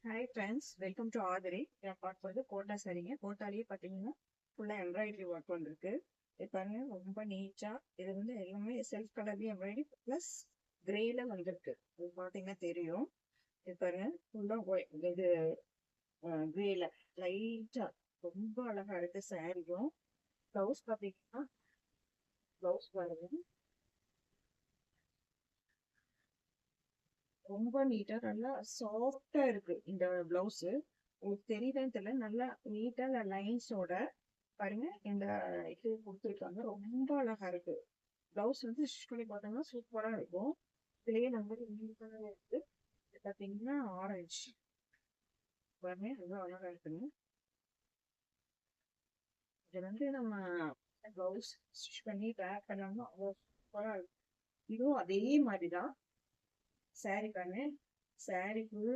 Hi friends, welcome to Aadhari. நான் பார்க்குறது quota சரிங்க. கோட்டாலேயே பார்த்தீங்கன்னா ஃபுல்லாக எம்ப்ராய்டரி ஒர்க் வந்திருக்கு. இது பாருங்க, ரொம்ப நீட்டாக. இது வந்து எல்லாமே செல்ஃப் கலர்லேயும் எம்ப்ராய்டரி ப்ளஸ் கிரேல வந்திருக்கு. இது பார்த்தீங்கன்னா தெரியும். இது பாருங்க, ஃபுல்லாக இது கிரேல லைட்டாக ரொம்ப அழகாக இருக்கு. சாரியும் ப்ளவுஸ் பார்த்தீங்கன்னா ப்ளவுஸ் பாருங்க, ரொம்ப நீட்டா நல்லா சாஃப்டா இருக்கு இந்த பிளவுஸ். உங்களுக்கு தெரியுதான்னு தெரியல, நல்லா நீட்டா லைன்ஸோட பாருங்க இந்த இது கொடுத்துருக்காங்க. ரொம்ப அழகா இருக்கு. பிளவுஸ் வந்து ஸ்டிச் பண்ணி பார்த்தோம்னா சூப்பரா இருக்கும். இதுலயே நம்ம நீட்டா இருக்கு. இது பாத்தீங்கன்னா ஆரஞ்சு பாருங்க, ரொம்ப அழகா இருக்குங்க. இது வந்து நம்ம பிளவுஸ் ஸ்டிச் பண்ணி பேக் பண்ணோம்னா அவ்வளோ சூப்பரா இருக்கும். இதுவும் அதே மாதிரிதான். சாரி பாருங்க, சாரி